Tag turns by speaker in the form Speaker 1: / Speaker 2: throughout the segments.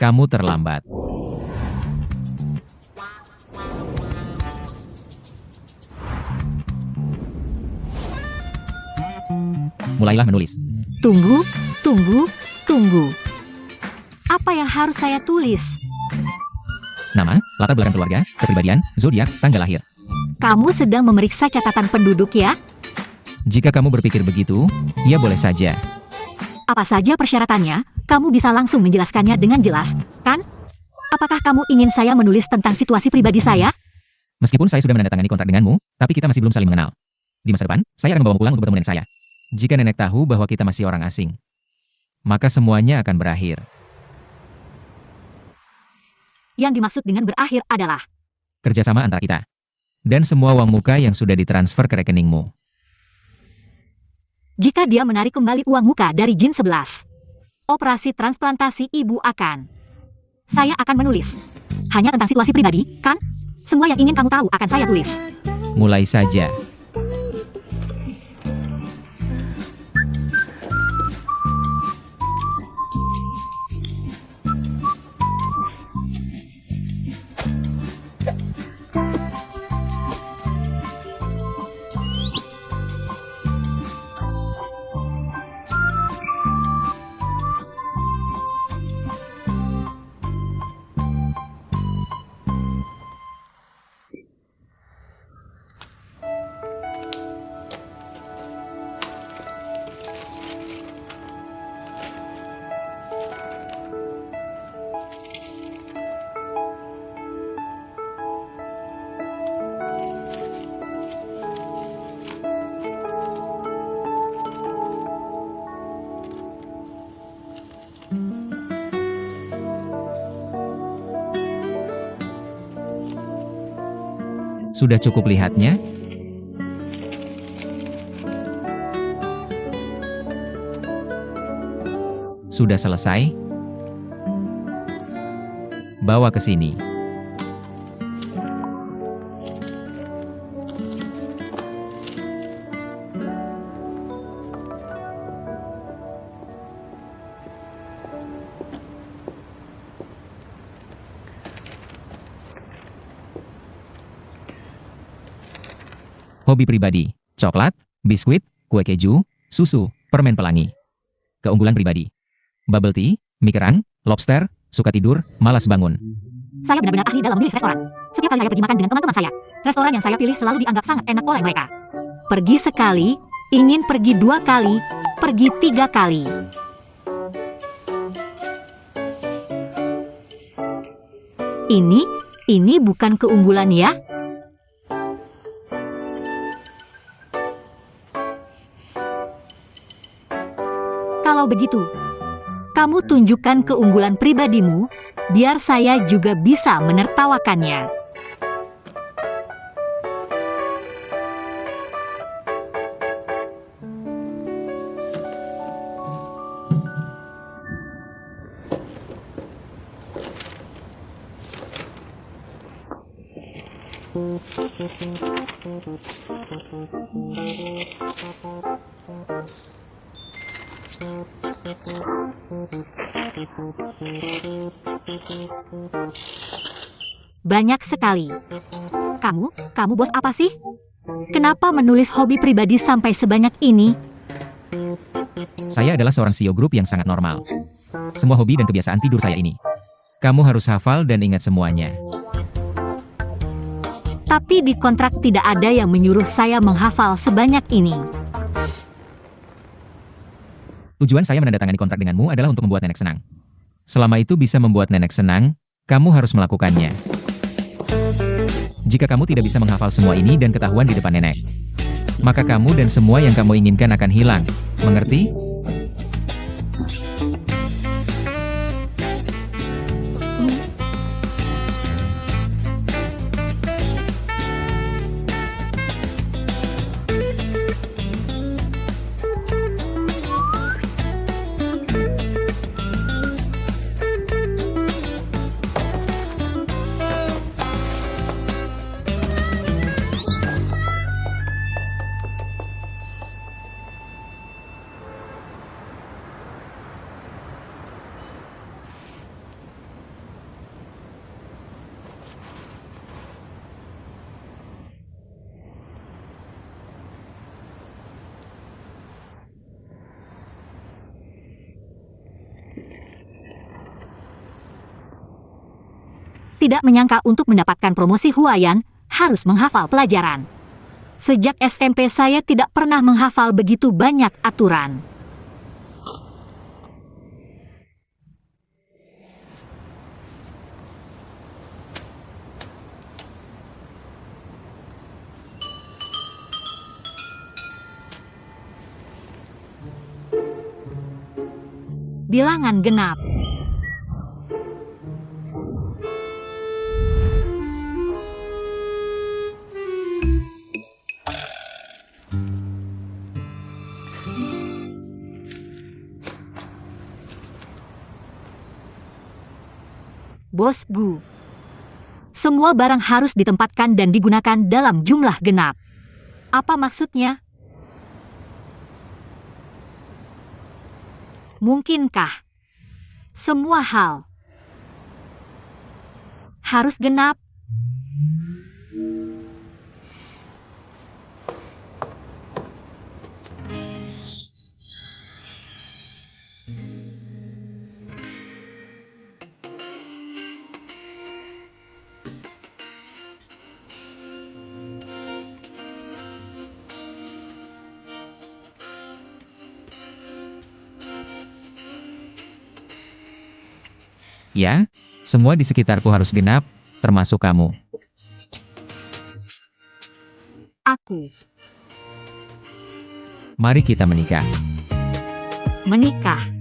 Speaker 1: Kamu terlambat. Mulailah menulis.
Speaker 2: Tunggu, tunggu, tunggu. Apa yang harus saya tulis?
Speaker 1: Nama, latar belakang keluarga, kepribadian, zodiak, tanggal lahir.
Speaker 2: Kamu sedang memeriksa catatan penduduk ya?
Speaker 1: Jika kamu berpikir begitu, ya boleh saja.
Speaker 2: Apa saja persyaratannya, kamu bisa langsung menjelaskannya dengan jelas, kan? Apakah kamu ingin saya menulis tentang situasi pribadi saya?
Speaker 1: Meskipun saya sudah menandatangani kontrak denganmu, tapi kita masih belum saling mengenal. Di masa depan, saya akan membawamu pulang untuk bertemu nenek saya. Jika nenek tahu bahwa kita masih orang asing, maka semuanya akan berakhir.
Speaker 2: Yang dimaksud dengan berakhir adalah
Speaker 1: Kerjasama antara kita. Dan semua uang muka yang sudah ditransfer ke rekeningmu.
Speaker 2: jika dia menarik kembali uang muka dari Jin 11. Operasi transplantasi ibu akan. Saya akan menulis. Hanya tentang situasi pribadi, kan? Semua yang ingin kamu tahu akan saya tulis.
Speaker 1: Mulai saja. Sudah cukup lihatnya? Sudah selesai? Bawa ke sini. Hobi pribadi, coklat, biskuit, kue keju, susu, permen pelangi. Keunggulan pribadi, bubble tea, mie kerang, lobster, suka tidur, malas bangun.
Speaker 2: Saya benar-benar ahli dalam memilih restoran. Setiap kali saya pergi makan dengan teman-teman saya, restoran yang saya pilih selalu dianggap sangat enak oleh mereka. Pergi sekali, ingin pergi 2 kali, pergi 3 kali. Ini bukan keunggulan ya? Kalau begitu, kamu tunjukkan keunggulan pribadimu, biar saya juga bisa menertawakannya. Banyak sekali. Kamu bos apa sih? Kenapa menulis hobi pribadi sampai sebanyak ini?
Speaker 1: Saya adalah seorang CEO grup yang sangat normal. Semua hobi dan kebiasaan tidur saya ini. Kamu harus hafal dan ingat semuanya.
Speaker 2: Tapi di kontrak tidak ada yang menyuruh saya menghafal sebanyak ini.
Speaker 1: Tujuan saya menandatangani kontrak denganmu adalah untuk membuat nenek senang. Selama itu bisa membuat nenek senang, kamu harus melakukannya. Jika kamu tidak bisa menghafal semua ini dan ketahuan di depan nenek, maka kamu dan semua yang kamu inginkan akan hilang. Mengerti?
Speaker 2: tidak menyangka untuk mendapatkan promosi Huayan, harus menghafal pelajaran. Sejak SMP saya tidak pernah menghafal begitu banyak aturan. Bilangan genap. Bos Gu. Semua barang harus ditempatkan dan digunakan dalam jumlah genap. Apa maksudnya? Mungkinkah semua hal harus genap?
Speaker 1: Ya, semua di sekitarku harus genap, termasuk kamu.
Speaker 2: Aku
Speaker 1: Mari kita menikah.
Speaker 2: menikah.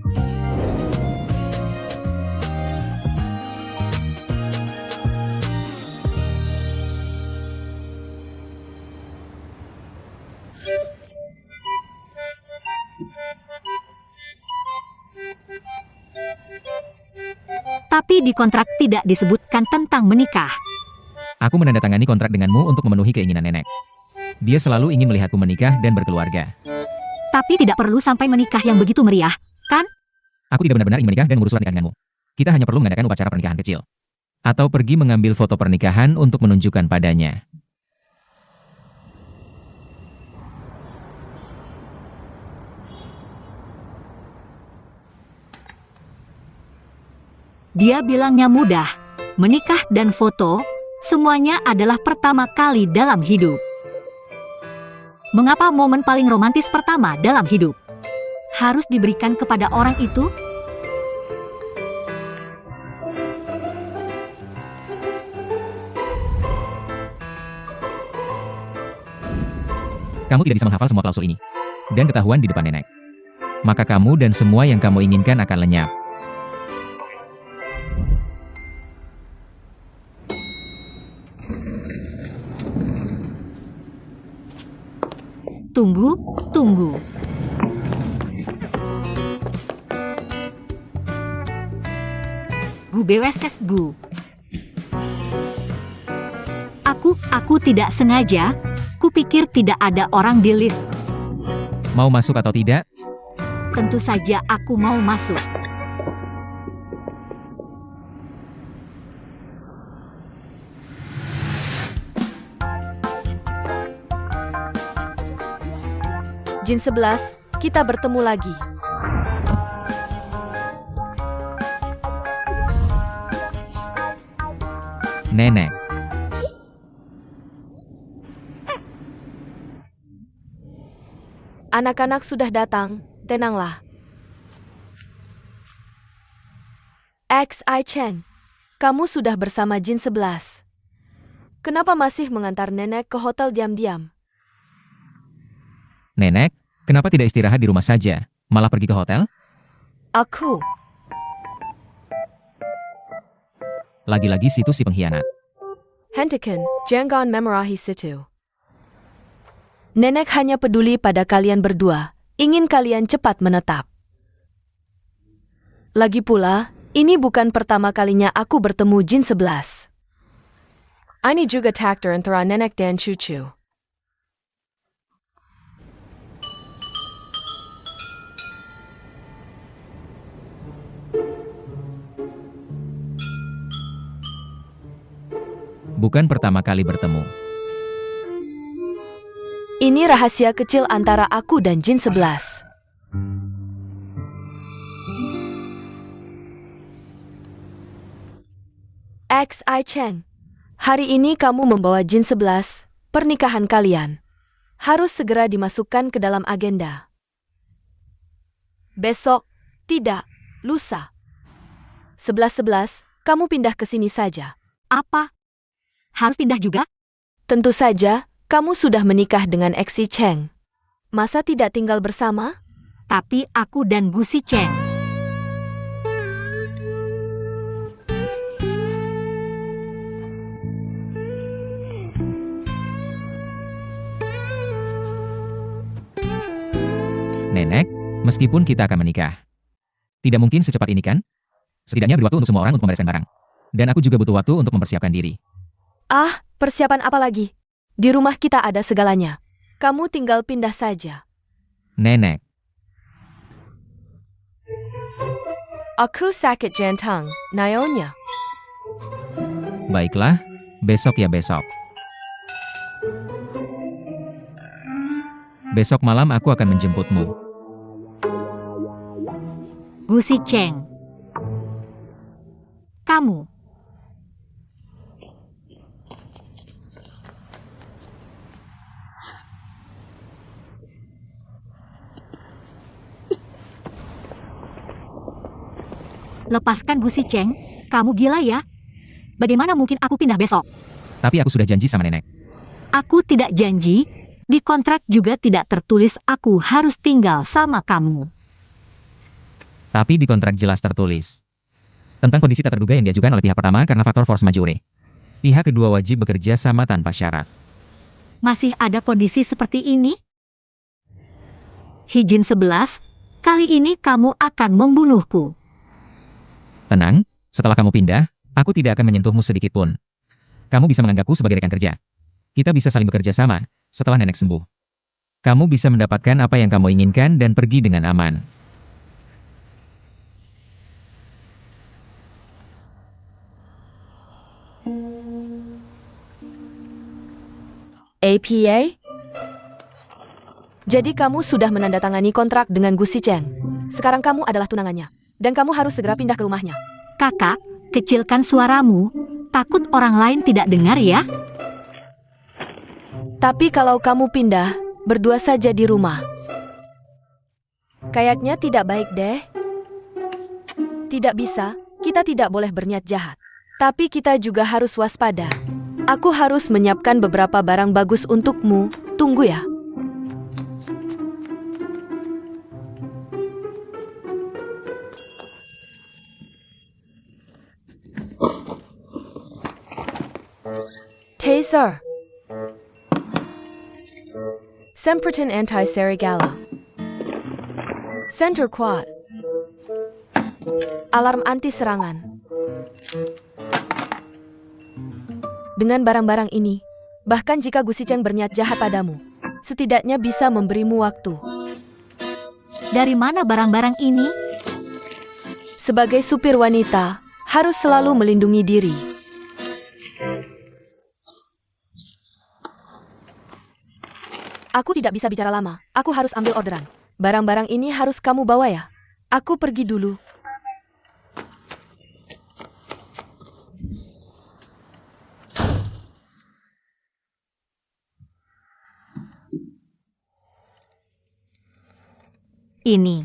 Speaker 2: Tapi di kontrak tidak disebutkan tentang menikah.
Speaker 1: Aku menandatangani kontrak denganmu untuk memenuhi keinginan nenek. Dia selalu ingin melihatku menikah dan berkeluarga.
Speaker 2: Tapi tidak perlu sampai menikah yang begitu meriah, kan?
Speaker 1: Aku tidak benar-benar ingin menikah dan mengurus surat nikah denganmu. Kita hanya perlu mengadakan upacara pernikahan kecil. Atau pergi mengambil foto pernikahan untuk menunjukkan padanya.
Speaker 2: Dia bilangnya mudah. Menikah dan foto, semuanya adalah pertama kali dalam hidup. Mengapa momen paling romantis pertama dalam hidup harus diberikan kepada orang itu?
Speaker 1: Kamu tidak bisa menghafal semua klausul ini. Dan ketahuan di depan nenek. Maka kamu dan semua yang kamu inginkan akan lenyap.
Speaker 2: Tunggu, tunggu. Bu BWSS Bu. Aku tidak sengaja. Kupikir tidak ada orang di lift.
Speaker 1: Mau masuk atau tidak?
Speaker 2: Tentu saja aku mau masuk.
Speaker 3: Jin 11, kita bertemu lagi.
Speaker 1: Nenek.
Speaker 3: Anak-anak sudah datang, tenanglah. XI Chen, kamu sudah bersama Jin 11. Kenapa masih mengantar nenek ke hotel diam-diam?
Speaker 1: Nenek, kenapa tidak istirahat di rumah saja, malah pergi ke hotel?
Speaker 3: Aku.
Speaker 1: Lagi-lagi situ si pengkhianat.
Speaker 3: Hentikan, jangan memarahi situ. Nenek hanya peduli pada kalian berdua, ingin kalian cepat menetap. Lagi pula, ini bukan pertama kalinya aku bertemu Jin 11. Ini juga takdir antara nenek dan cucu.
Speaker 1: Bukan pertama kali bertemu.
Speaker 3: Ini rahasia kecil antara aku dan Jin 11. XI Chen, hari ini kamu membawa Jin 11, pernikahan kalian. Harus segera dimasukkan ke dalam agenda. Besok, tidak, lusa. 11-11, kamu pindah ke sini saja.
Speaker 2: Apa? Harus pindah juga?
Speaker 3: Tentu saja, kamu sudah menikah dengan XI Cheng. Masa tidak tinggal bersama?
Speaker 2: Tapi aku dan Gu Si Cheng.
Speaker 1: Nenek, meskipun kita akan menikah, tidak mungkin secepat ini kan? Setidaknya beri waktu untuk semua orang untuk membereskan barang. Dan aku juga butuh waktu untuk mempersiapkan diri.
Speaker 3: Ah, persiapan apa lagi? Di rumah kita ada segalanya. Kamu tinggal pindah saja.
Speaker 1: Nenek,
Speaker 3: Aku sakit jantung, Nyonya.
Speaker 1: baiklah, besok ya besok. Besok malam aku akan menjemputmu.
Speaker 2: Gu Si Cheng. Kamu. Lepaskan Gu Si Cheng. Kamu gila ya? Bagaimana mungkin aku pindah besok?
Speaker 1: Tapi aku sudah janji sama nenek.
Speaker 2: Aku tidak janji. Di kontrak juga tidak tertulis aku harus tinggal sama kamu.
Speaker 1: Tapi di kontrak jelas tertulis tentang kondisi tak terduga yang diajukan oleh pihak pertama karena faktor force majeure. Pihak kedua wajib bekerja sama tanpa syarat.
Speaker 2: Masih ada kondisi seperti ini? Hijin 11, kali ini kamu akan membunuhku.
Speaker 1: Tenang, setelah kamu pindah, aku tidak akan menyentuhmu sedikit pun. Kamu bisa menganggapku sebagai rekan kerja. Kita bisa saling bekerja sama setelah nenek sembuh. Kamu bisa mendapatkan apa yang kamu inginkan dan pergi dengan aman.
Speaker 3: APA? Jadi kamu sudah menandatangani kontrak dengan Gu Si Cheng. Sekarang kamu adalah tunangannya. Dan kamu harus segera pindah ke rumahnya.
Speaker 2: Kakak, kecilkan suaramu. Takut orang lain tidak dengar ya.
Speaker 3: Tapi kalau kamu pindah, berdua saja di rumah. Kayaknya tidak baik deh. Tidak bisa, kita tidak boleh berniat jahat. Tapi kita juga harus waspada. Aku harus menyiapkan beberapa barang bagus untukmu. Tunggu ya. Taser. Semperton Anti-Serigala. Center Quad. Alarm anti-serangan. Dengan barang-barang ini, bahkan jika Gu Si Cheng berniat jahat padamu, setidaknya bisa memberimu waktu.
Speaker 2: Dari mana barang-barang ini?
Speaker 3: Sebagai supir wanita, harus selalu melindungi diri. Aku tidak bisa bicara lama. Aku harus ambil orderan. Barang-barang ini harus kamu bawa ya. Aku pergi dulu.
Speaker 2: Ini.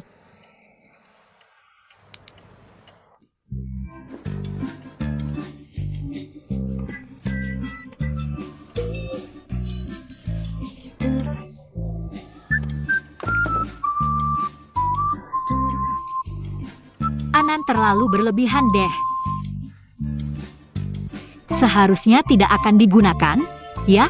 Speaker 2: Anan terlalu berlebihan deh. Seharusnya tidak akan digunakan, ya?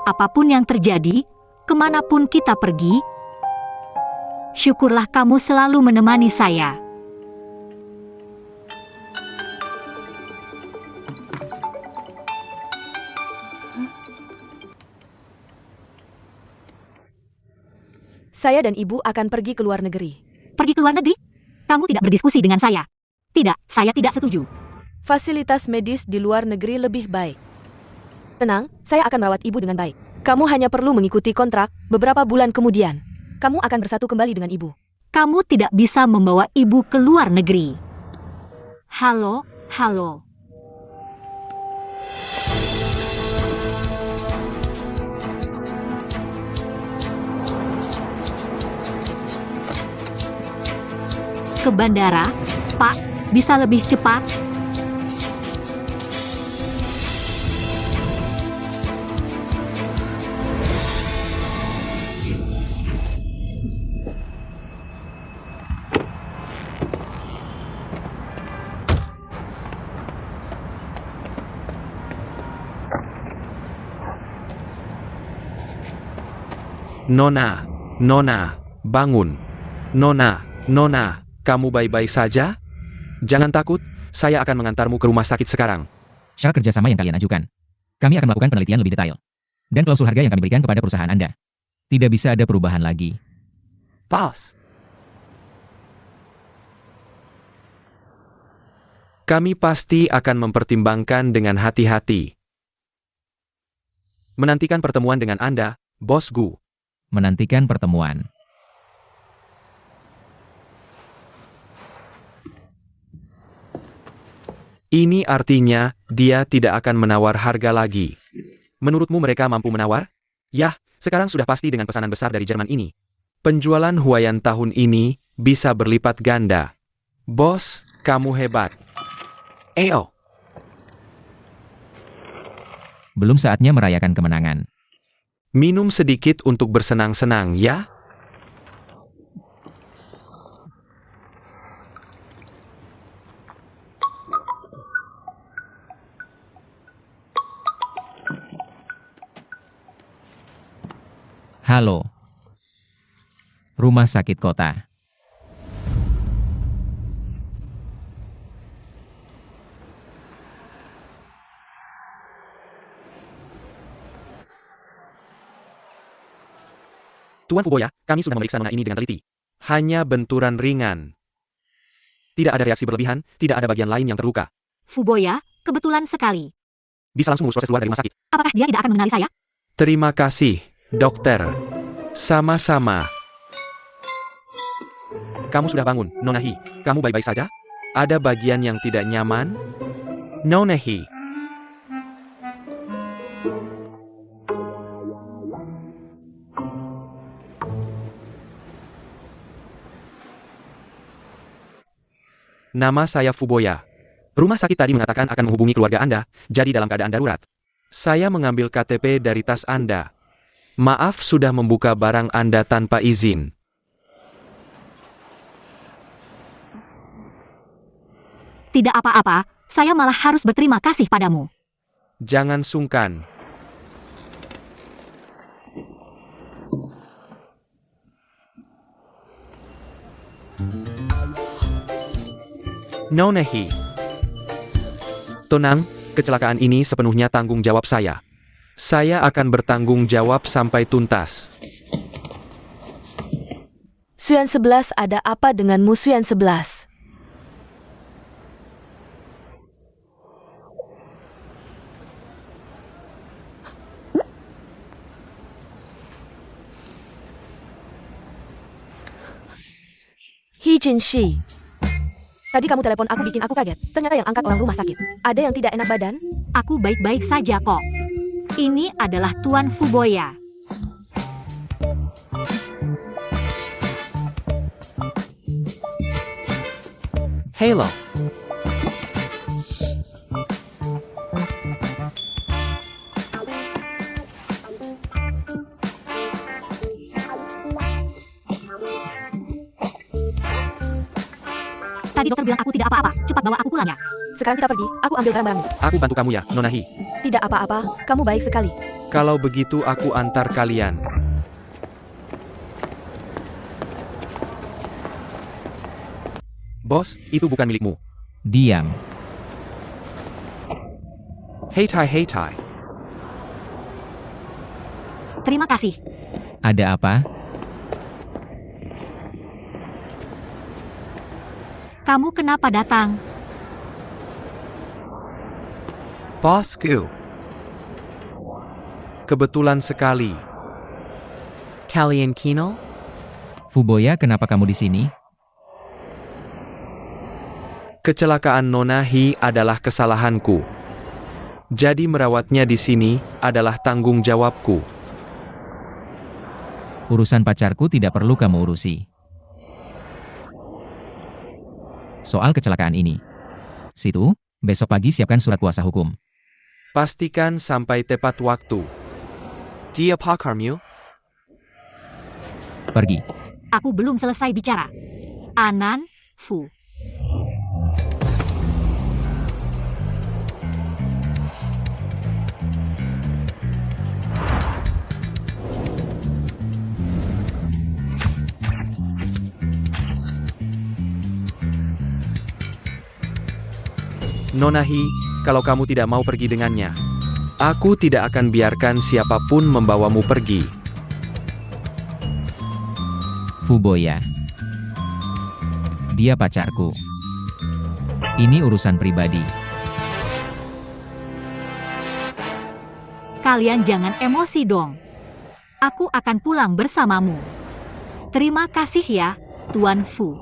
Speaker 2: Apapun yang terjadi, kemanapun kita pergi, syukurlah kamu selalu menemani saya.
Speaker 3: Saya dan ibu akan pergi ke luar negeri.
Speaker 2: Pergi ke luar negeri? Kamu tidak berdiskusi dengan saya. Tidak, saya tidak setuju.
Speaker 3: Fasilitas medis di luar negeri lebih baik. Tenang, saya akan merawat ibu dengan baik. Kamu hanya perlu mengikuti kontrak, beberapa bulan kemudian. Kamu akan bersatu kembali dengan ibu.
Speaker 2: Kamu tidak bisa membawa ibu ke luar negeri. Halo, halo. Ke bandara, Pak, bisa lebih cepat?
Speaker 4: Nona, Nona, bangun. Nona, Nona, kamu baik-baik saja? Jangan takut, saya akan mengantarmu ke rumah sakit sekarang.
Speaker 1: Syarat kerjasama yang kalian ajukan. Kami akan melakukan penelitian lebih detail. Dan klausul harga yang kami berikan kepada perusahaan Anda. Tidak bisa ada perubahan lagi.
Speaker 4: Pause. Kami pasti akan mempertimbangkan dengan hati-hati. Menantikan pertemuan dengan Anda, Bos Gu.
Speaker 1: Menantikan pertemuan.
Speaker 4: Ini artinya, dia tidak akan menawar harga lagi. Menurutmu mereka mampu menawar? Yah, sekarang sudah pasti dengan pesanan besar dari Jerman ini. Penjualan Huayan tahun ini bisa berlipat ganda. Bos, kamu hebat. Eo.
Speaker 1: Belum saatnya merayakan kemenangan.
Speaker 4: Minum sedikit untuk bersenang-senang, ya?
Speaker 1: Halo. Rumah sakit kota.
Speaker 4: Tuan Fuboya, kami sudah memeriksa nona ini dengan teliti. Hanya benturan ringan. Tidak ada reaksi berlebihan, tidak ada bagian lain yang terluka.
Speaker 2: Fuboya, kebetulan sekali.
Speaker 4: Bisa langsung mengurus proses keluar dari rumah sakit.
Speaker 2: Apakah dia tidak akan mengenali saya?
Speaker 4: Terima kasih, dokter. Sama-sama. Kamu sudah bangun, Nona Hi. Kamu baik-baik saja? Ada bagian yang tidak nyaman? Nona Hi. Nama saya Fuboya. Rumah sakit tadi mengatakan akan menghubungi keluarga Anda, jadi dalam keadaan darurat. Saya mengambil KTP dari tas Anda. Maaf sudah membuka barang Anda tanpa izin.
Speaker 2: Tidak apa-apa, saya malah harus berterima kasih padamu.
Speaker 4: Jangan sungkan. Nona Hi. Tenang, kecelakaan ini sepenuhnya tanggung jawab saya. Saya akan bertanggung jawab sampai tuntas.
Speaker 3: Suyan 11, ada apa denganmu Suyan 11? Hi Jin-shi. Tadi kamu telepon aku bikin aku kaget. Ternyata yang angkat orang rumah sakit. Ada yang tidak enak badan?
Speaker 2: Aku baik-baik saja kok. Ini adalah Tuan Fuboya.
Speaker 4: Halo.
Speaker 2: Tadi dokter bilang aku tidak apa-apa. Cepat bawa aku pulang ya.
Speaker 3: Sekarang kita pergi, aku ambil barang-barangmu.
Speaker 4: Aku bantu kamu ya, Nona Hi.
Speaker 3: Tidak apa-apa, kamu baik sekali.
Speaker 4: Kalau begitu aku antar kalian. Bos, itu bukan milikmu.
Speaker 1: Diam.
Speaker 4: Hei Tai.
Speaker 2: Terima kasih.
Speaker 1: Ada apa?
Speaker 2: Kamu kenapa datang?
Speaker 4: Bosku. Kebetulan sekali. Kalian Kino?
Speaker 1: Fuboya, kenapa kamu di sini?
Speaker 4: Kecelakaan Nona Hi adalah kesalahanku. Jadi merawatnya di sini adalah tanggung jawabku.
Speaker 1: Urusan pacarku tidak perlu kamu urusi. Soal kecelakaan ini. Situ, besok pagi siapkan surat kuasa hukum.
Speaker 4: Pastikan sampai tepat waktu. Dia pakarmu?
Speaker 1: Pergi.
Speaker 2: Aku belum selesai bicara. Anan, Fu.
Speaker 4: Nona Hi, kalau kamu tidak mau pergi dengannya, aku tidak akan biarkan siapapun membawamu pergi.
Speaker 1: Fuboya. Dia pacarku. Ini urusan pribadi.
Speaker 2: Kalian jangan emosi dong. Aku akan pulang bersamamu. Terima kasih ya, Tuan Fu.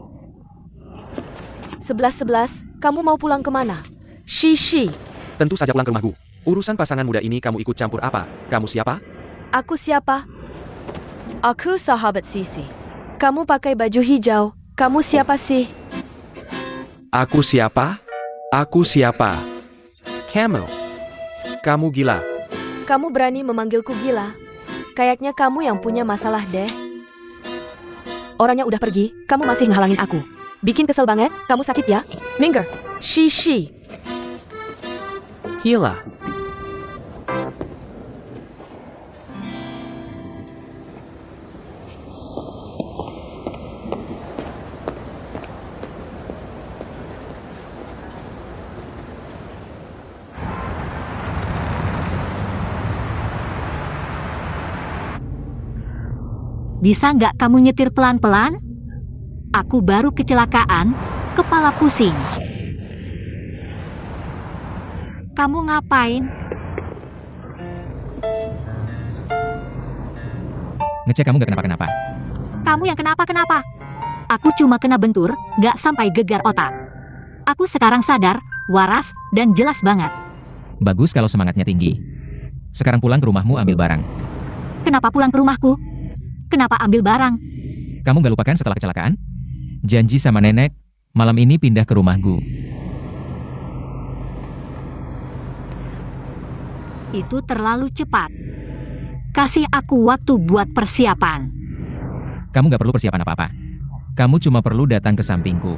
Speaker 3: 11-11, kamu mau pulang kemana? Shishi,
Speaker 4: Tentu saja pulang ke rumahku. Urusan pasangan muda ini kamu ikut campur apa? Kamu siapa?
Speaker 3: aku siapa? Aku sahabat Sisi. Kamu pakai baju hijau. Kamu siapa sih?
Speaker 4: Aku siapa? Aku siapa? Kamu. Kamu gila.
Speaker 3: Kamu berani memanggilku gila? Kayaknya kamu yang punya masalah deh. Orangnya udah pergi, kamu masih ngehalangin aku. Bikin kesel banget, kamu sakit ya? Minggir. Shishi.
Speaker 4: Gila.
Speaker 2: Bisa nggak kamu nyetir pelan-pelan? Aku baru kecelakaan, kepala pusing. Kamu ngapain?
Speaker 1: Ngecek kamu gak kenapa-kenapa.
Speaker 2: Kamu yang kenapa-kenapa? Aku cuma kena bentur, nggak sampai gegar otak. Aku sekarang sadar, waras, dan jelas banget.
Speaker 1: Bagus kalau semangatnya tinggi. Sekarang pulang ke rumahmu ambil barang.
Speaker 2: Kenapa pulang ke rumahku? Kenapa ambil barang?
Speaker 1: Kamu gak lupakan setelah kecelakaan? Janji sama nenek, malam ini pindah ke rumahku.
Speaker 2: Itu terlalu cepat. Kasih aku waktu buat persiapan.
Speaker 1: Kamu gak perlu persiapan apa-apa. Kamu cuma perlu datang ke sampingku.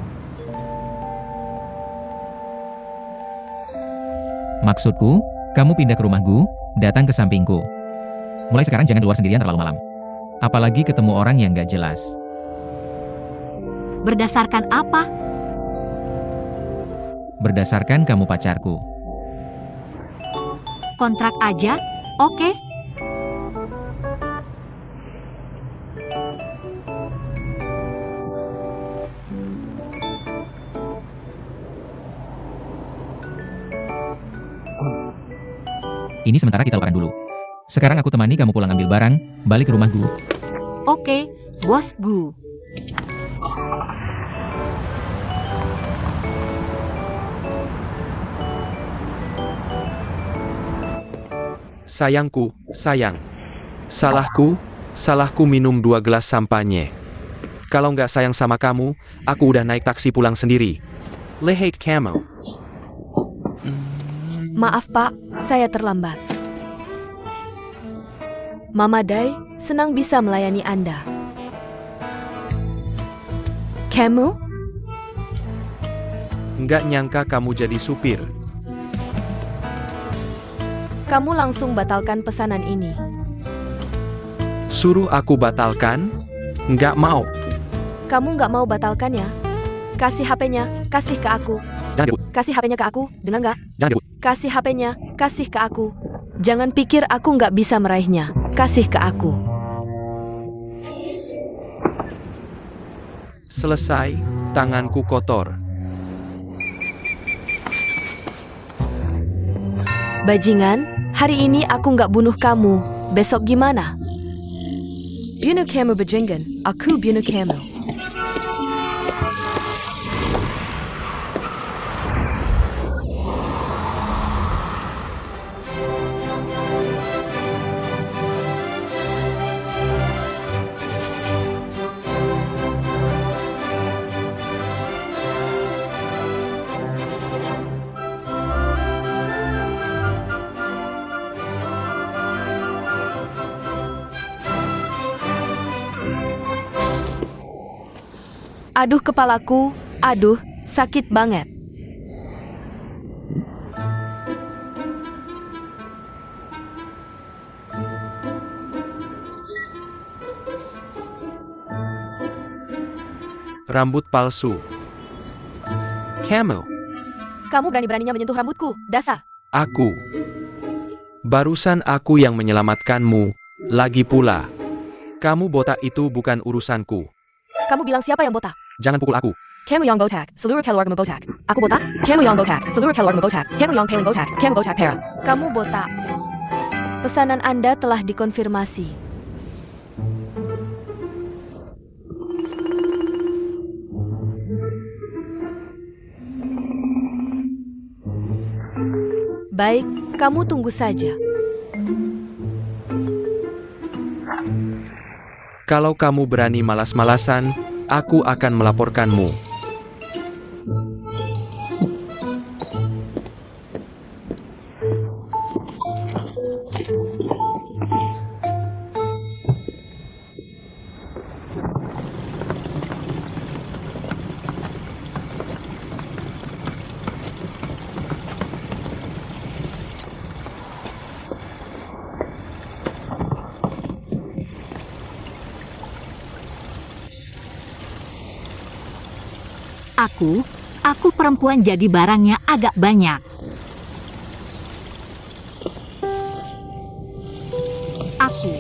Speaker 1: Maksudku, kamu pindah ke rumahku, datang ke sampingku. Mulai sekarang jangan keluar sendirian terlalu malam. Apalagi ketemu orang yang gak jelas.
Speaker 2: Berdasarkan apa?
Speaker 1: Berdasarkan kamu pacarku.
Speaker 2: Kontrak aja? Oke.
Speaker 1: Ini sementara kita lupakan dulu. Sekarang aku temani kamu pulang ambil barang, balik ke rumahku.
Speaker 2: Oke, bosku.
Speaker 4: Sayangku, sayang. Salahku minum 2 gelas sampanye. Kalau nggak sayang sama kamu, aku udah naik taksi pulang sendiri. Lehate kamu.
Speaker 3: Maaf pak, saya terlambat. Mama Dai, senang bisa melayani Anda. Kamu?
Speaker 4: Nggak nyangka kamu jadi supir.
Speaker 3: Kamu langsung batalkan pesanan ini.
Speaker 4: Suruh aku batalkan? Nggak mau.
Speaker 3: Kamu nggak mau batalkan ya? Kasih HP-nya, kasih ke aku.
Speaker 4: Jangan ribut,
Speaker 3: Kasih HP-nya ke aku, dengar nggak?
Speaker 4: jangan ribut.
Speaker 3: Kasih HP-nya, kasih ke aku. Jangan pikir aku nggak bisa meraihnya. Kasih ke aku.
Speaker 4: Selesai, tanganku kotor.
Speaker 3: Bajingan, hari ini aku nggak bunuh kamu. Besok gimana? Bunuh kamu bajingan, aku bunuh kamu. Aduh kepalaku, aduh, sakit banget.
Speaker 4: Rambut palsu. Kamu.
Speaker 3: Kamu berani-beraninya menyentuh rambutku, dasar.
Speaker 4: Aku. Barusan aku yang menyelamatkanmu. Lagi pula. Kamu botak itu bukan urusanku.
Speaker 3: Kamu bilang siapa yang botak?
Speaker 4: Jangan pukul aku.
Speaker 3: Kamu yang botak, seluruh keluargamu botak. Aku botak? Kamu yang botak, seluruh keluargamu botak. Kamu yang paling botak, kamu botak parah. Kamu botak. Pesanan Anda telah dikonfirmasi. Baik, kamu tunggu saja.
Speaker 4: Kalau kamu berani malas-malasan, aku akan melaporkanmu.
Speaker 2: Aku perempuan jadi barangnya agak banyak. Aku.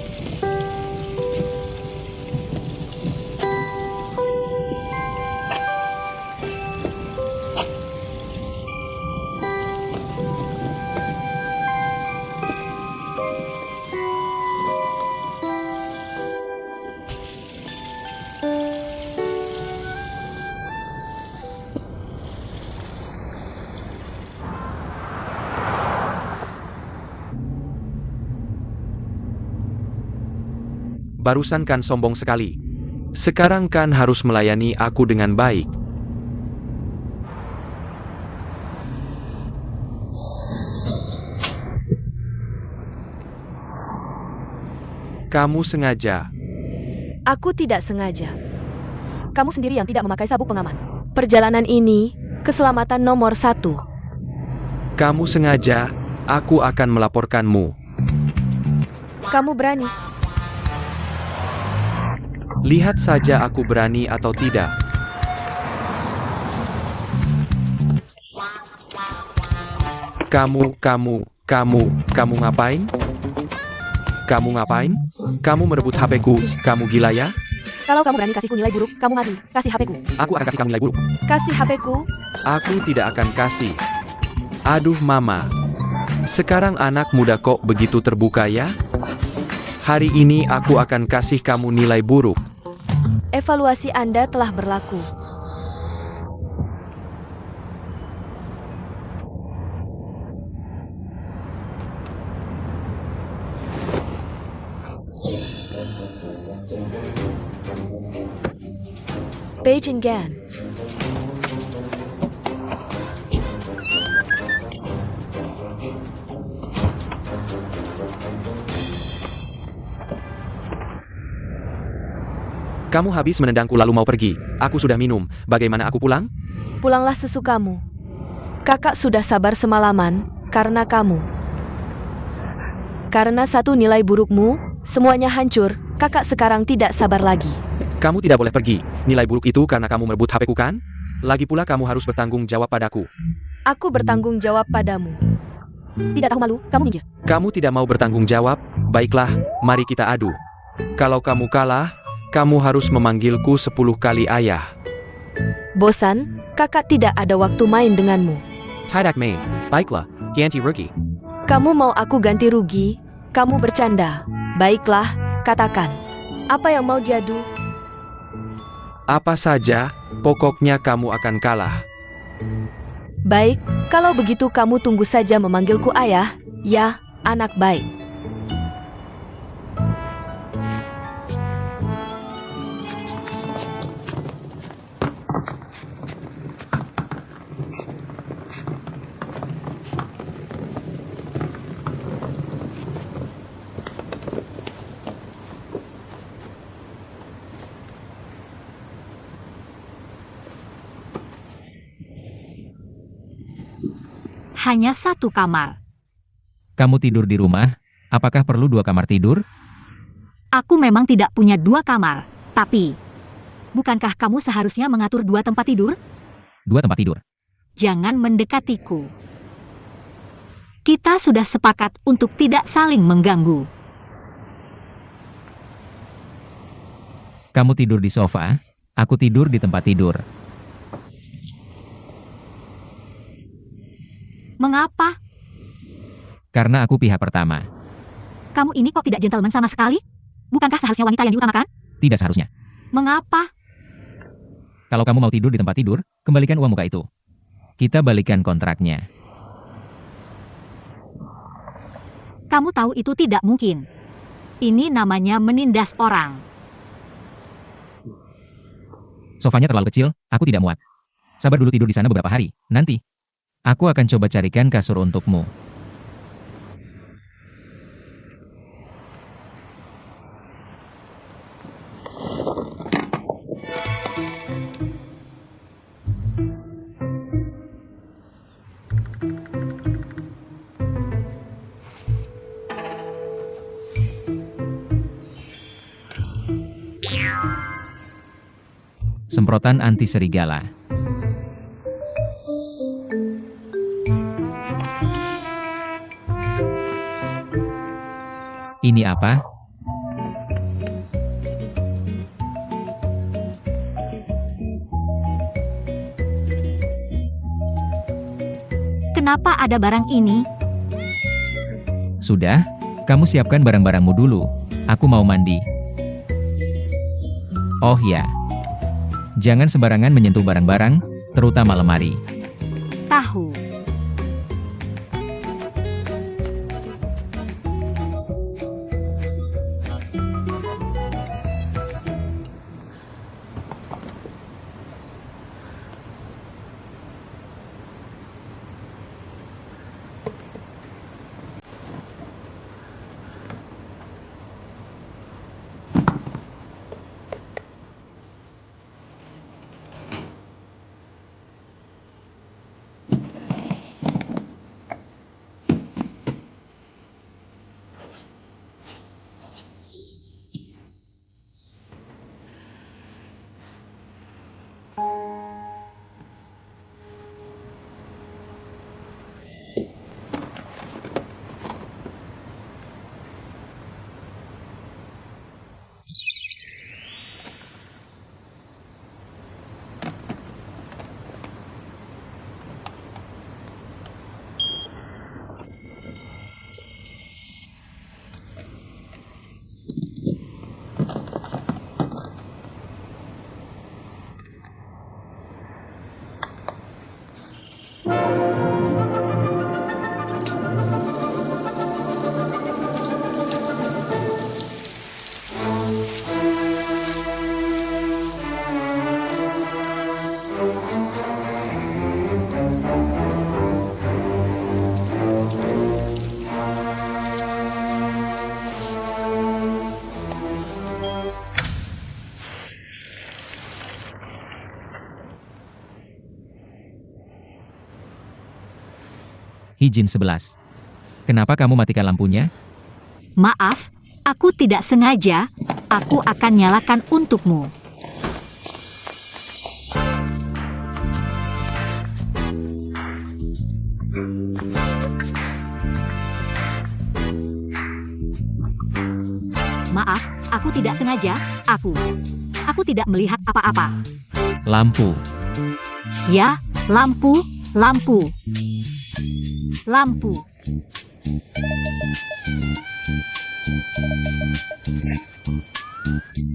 Speaker 4: Barusan kan sombong sekali. Sekarang kan harus melayani aku dengan baik. Kamu sengaja.
Speaker 3: Aku tidak sengaja. Kamu sendiri yang tidak memakai sabuk pengaman. Perjalanan ini, keselamatan nomor 1.
Speaker 4: Kamu sengaja, aku akan melaporkanmu.
Speaker 3: Kamu berani.
Speaker 4: Lihat saja aku berani atau tidak. Kamu ngapain? Kamu ngapain? Kamu merebut HP-ku, kamu gila ya?
Speaker 3: Kalau kamu berani kasihku nilai buruk, kamu mati. Kasih HP-ku.
Speaker 4: Aku akan kasih kamu nilai buruk.
Speaker 3: Kasih HP-ku.
Speaker 4: Aku tidak akan kasih. Aduh mama. Sekarang anak muda kok begitu terbuka ya? Hari ini aku akan kasih kamu nilai buruk.
Speaker 3: Evaluasi Anda telah berlaku. Page and Gan.
Speaker 4: Kamu habis menendangku lalu mau pergi. Aku sudah minum. Bagaimana aku pulang?
Speaker 3: Pulanglah sesukamu. Kakak sudah sabar semalaman, karena kamu. Karena satu nilai burukmu, semuanya hancur, kakak sekarang tidak sabar lagi.
Speaker 4: Kamu tidak boleh pergi. Nilai buruk itu karena kamu merebut HP-ku kan? Lagi pula kamu harus bertanggung jawab padaku.
Speaker 3: Aku bertanggung jawab padamu. Tidak tahu malu, kamu minggir.
Speaker 4: Kamu tidak mau bertanggung jawab? Baiklah, mari kita adu. Kalau kamu kalah, kamu harus memanggilku 10 kali ayah.
Speaker 3: Bosan, kakak tidak ada waktu main denganmu.
Speaker 4: Tidak main. Baiklah, ganti rugi.
Speaker 3: Kamu mau aku ganti rugi? Kamu bercanda. Baiklah, katakan. Apa yang mau Jadu?
Speaker 4: Apa saja, pokoknya kamu akan kalah.
Speaker 3: Baik, kalau begitu kamu tunggu saja memanggilku ayah. Ya, anak baik.
Speaker 2: Hanya satu kamar.
Speaker 1: Kamu tidur di rumah, apakah perlu 2 kamar tidur?
Speaker 2: Aku memang tidak punya 2 kamar. Tapi, bukankah kamu seharusnya mengatur 2 tempat tidur?
Speaker 1: 2 tempat tidur.
Speaker 2: Jangan mendekatiku. Kita sudah sepakat untuk tidak saling mengganggu.
Speaker 1: Kamu tidur di sofa, aku tidur di tempat tidur.
Speaker 2: Mengapa?
Speaker 1: Karena aku pihak pertama.
Speaker 2: Kamu ini kok tidak gentleman sama sekali? Bukankah seharusnya wanita yang diutamakan?
Speaker 1: Tidak seharusnya.
Speaker 2: Mengapa?
Speaker 1: Kalau kamu mau tidur di tempat tidur, kembalikan uang muka itu. Kita balikan kontraknya.
Speaker 2: Kamu tahu itu tidak mungkin. Ini namanya menindas orang.
Speaker 1: Sofanya terlalu kecil, aku tidak muat. Sabar dulu tidur di sana beberapa hari, nanti. Aku akan coba carikan kasur untukmu. Semprotan anti serigala. Ini apa?
Speaker 2: Kenapa ada barang ini?
Speaker 1: Sudah, kamu siapkan barang-barangmu dulu. Aku mau mandi. Oh ya. Jangan sembarangan menyentuh barang-barang, terutama lemari.
Speaker 2: Tahu.
Speaker 1: Hijin 11. Kenapa kamu matikan lampunya?
Speaker 2: Maaf, aku tidak sengaja. Aku akan nyalakan untukmu. Maaf, aku tidak sengaja. Aku tidak melihat apa-apa.
Speaker 1: Lampu.
Speaker 2: Ya, lampu. Lampu.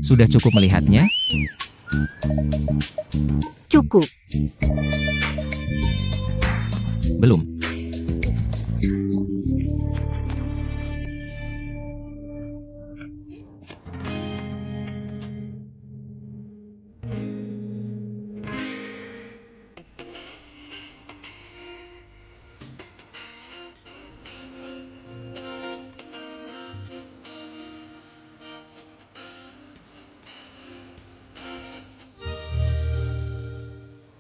Speaker 1: Sudah cukup melihatnya?
Speaker 2: Cukup.
Speaker 1: Belum.